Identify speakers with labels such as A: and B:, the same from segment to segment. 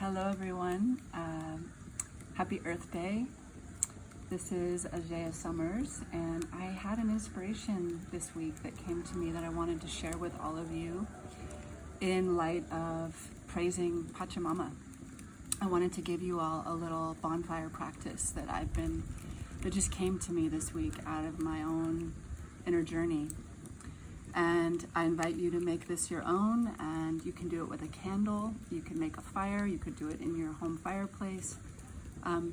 A: Hello everyone, happy Earth Day. This is Ajaya Sommers, and I had an inspiration this week that came to me that I wanted to share with all of you in light of praising Pachamama. I wanted to give you all a little bonfire practice that just came to me this week out of my own inner journey. And I invite you to make this your own, and you can do it with a candle, you can make a fire, you could do it in your home fireplace,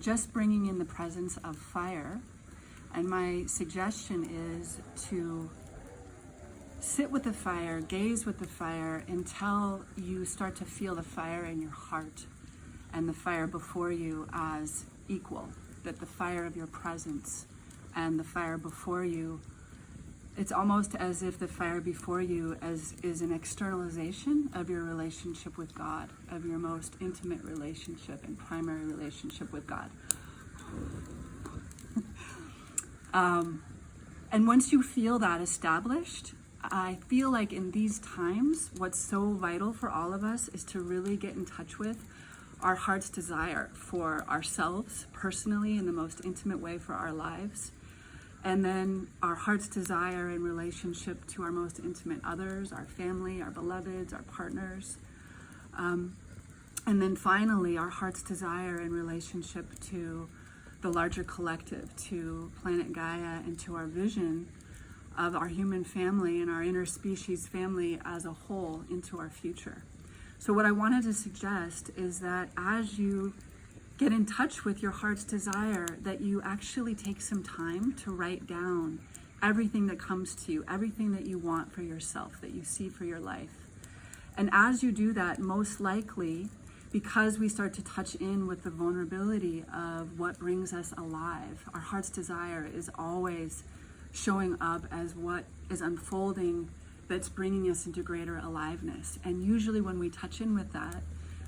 A: just bringing in the presence of fire. And my suggestion is to sit with the fire, gaze with the fire until you start to feel the fire in your heart and the fire before you as equal, that the fire of your presence and the fire before you, it's almost as if the fire before you is an externalization of your relationship with God, of your most intimate relationship and primary relationship with God. And once you feel that established, I feel like in these times, what's so vital for all of us is to really get in touch with our heart's desire for ourselves personally in the most intimate way for our lives. And then our heart's desire in relationship to our most intimate others, our family, our beloveds, our partners. And then finally, our heart's desire in relationship to the larger collective, to planet Gaia, and to our vision of our human family and our interspecies family as a whole into our future. So what I wanted to suggest is that as you get in touch with your heart's desire, that you actually take some time to write down everything that comes to you, everything that you want for yourself, that you see for your life. And as you do that, most likely, because we start to touch in with the vulnerability of what brings us alive, our heart's desire is always showing up as what is unfolding that's bringing us into greater aliveness. And usually when we touch in with that,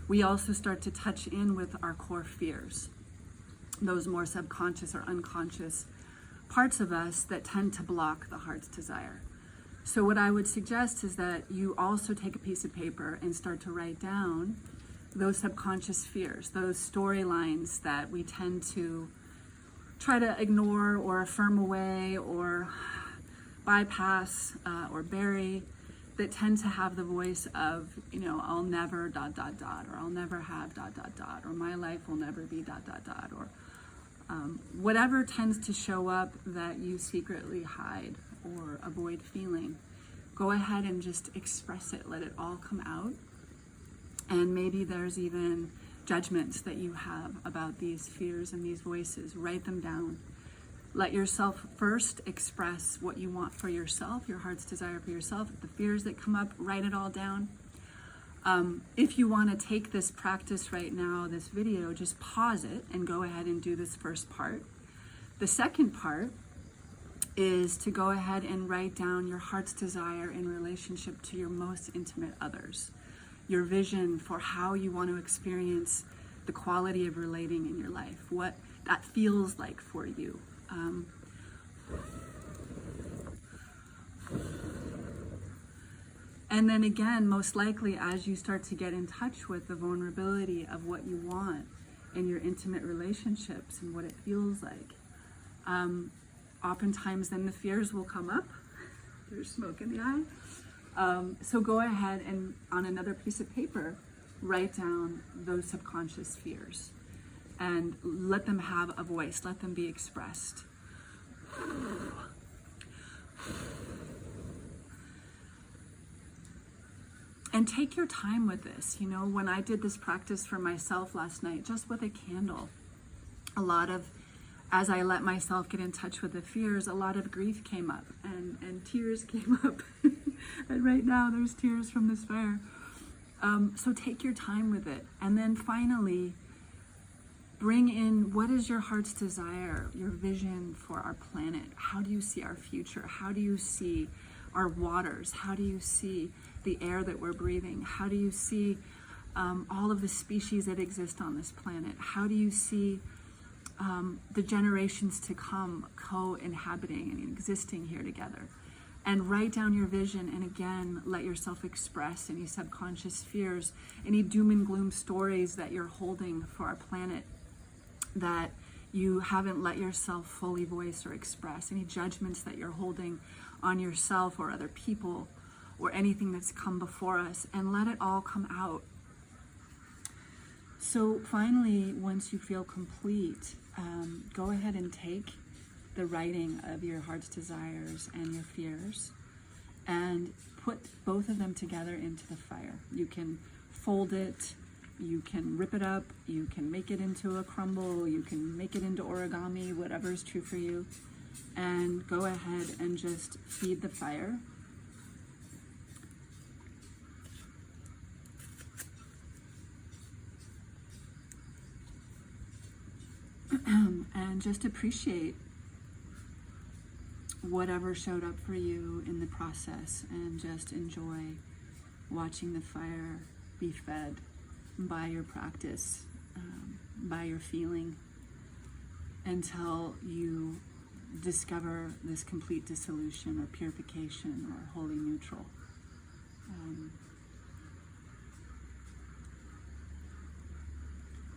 A: we also start to touch in with our core fears, those more subconscious or unconscious parts of us that tend to block the heart's desire. So what I would suggest is that you also take a piece of paper and start to write down those subconscious fears, those storylines that we tend to try to ignore or affirm away or bypass or bury, that tend to have the voice of, I'll never ... or I'll never have ... or my life will never be ... or whatever tends to show up that you secretly hide or avoid feeling. Go ahead and just express it, let it all come out. And maybe there's even judgments that you have about these fears and these voices. Write them down. Let yourself first express what you want for yourself, your heart's desire for yourself. The fears that come up, write it all down. If you want to take this practice right now, this video, just pause it and go ahead and do this first part. The second part is to go ahead and write down your heart's desire in relationship to your most intimate others, your vision for how you want to experience the quality of relating in your life, what that feels like for you. And then again, most likely as you start to get in touch with the vulnerability of what you want in your intimate relationships and what it feels like, oftentimes then the fears will come up. There's smoke in the eye. So go ahead and on another piece of paper, write down those subconscious fears and let them have a voice, let them be expressed. And take your time with this. When I did this practice for myself last night, just with a candle, as I let myself get in touch with the fears, a lot of grief came up and tears came up. And right now there's tears from this fire. So take your time with it. And then finally, bring in what is your heart's desire, your vision for our planet. How do you see our future? How do you see our waters? How do you see the air that we're breathing? How do you see all of the species that exist on this planet? How do you see the generations to come co-inhabiting and existing here together? and write down your vision. And again, let yourself express any subconscious fears, any doom and gloom stories that you're holding for our planet that you haven't let yourself fully voice or express, any judgments that you're holding on yourself or other people or anything that's come before us, and let it all come out. So finally, once you feel complete, go ahead and take the writing of your heart's desires and your fears and put both of them together into the fire. You can fold it, you can rip it up, you can make it into a crumble, you can make it into origami, whatever is true for you, and go ahead and just feed the fire. And just appreciate whatever showed up for you in the process, and just enjoy watching the fire be fed by your practice, by your feeling, until you discover this complete dissolution or purification or holy neutral.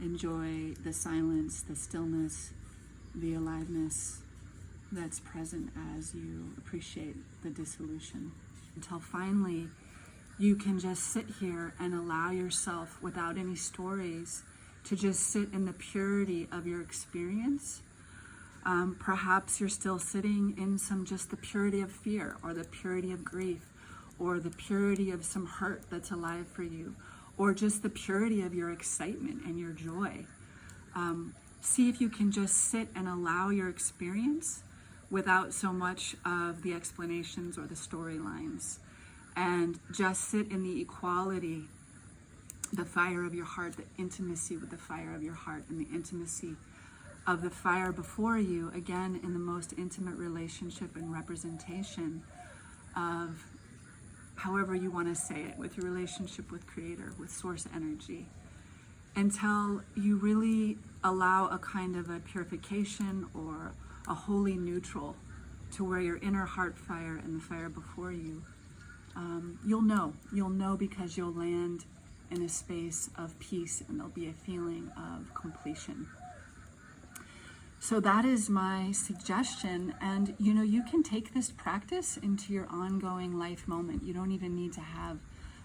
A: Enjoy the silence, the stillness, the aliveness that's present as you appreciate the dissolution, until finally you can just sit here and allow yourself, without any stories, to just sit in the purity of your experience. Perhaps you're still sitting in just the purity of fear, or the purity of grief, or the purity of some hurt that's alive for you, or just the purity of your excitement and your joy. See if you can just sit and allow your experience without so much of the explanations or the storylines, and just sit in the equality, the fire of your heart, the intimacy with the fire of your heart, and the intimacy of the fire before you, again, in the most intimate relationship and representation of, however you want to say it, with your relationship with Creator, with Source Energy, until you really allow a kind of a purification or a holy neutral to where your inner heart fire and the fire before you, you'll know because you'll land in a space of peace, and there'll be a feeling of completion. So that is my suggestion. And you can take this practice into your ongoing life moment. You don't even need to have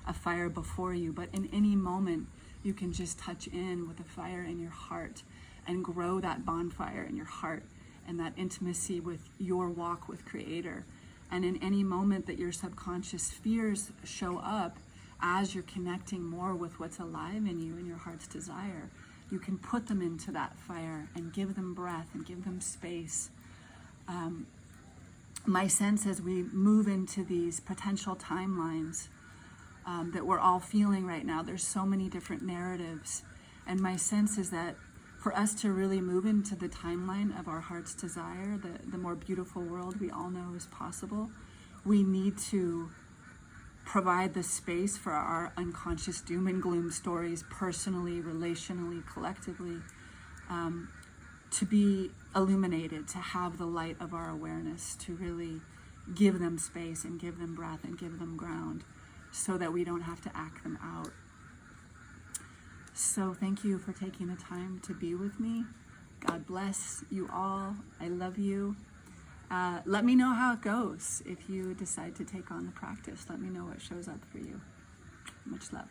A: a fire before you, but in any moment you can just touch in with the fire in your heart and grow that bonfire in your heart and that intimacy with your walk with Creator. And in any moment that your subconscious fears show up, as you're connecting more with what's alive in you and your heart's desire, you can put them into that fire and give them breath and give them space. My sense as we move into these potential timelines that we're all feeling right now, there's so many different narratives. And my sense is that for us to really move into the timeline of our heart's desire, the more beautiful world we all know is possible, we need to provide the space for our unconscious doom and gloom stories, personally, relationally, collectively, to be illuminated, to have the light of our awareness, to really give them space and give them breath and give them ground, so that we don't have to act them out. So thank you for taking the time to be with me. God bless you all. I love you. Let me know how it goes if you decide to take on the practice. Let me know what shows up for you. Much love.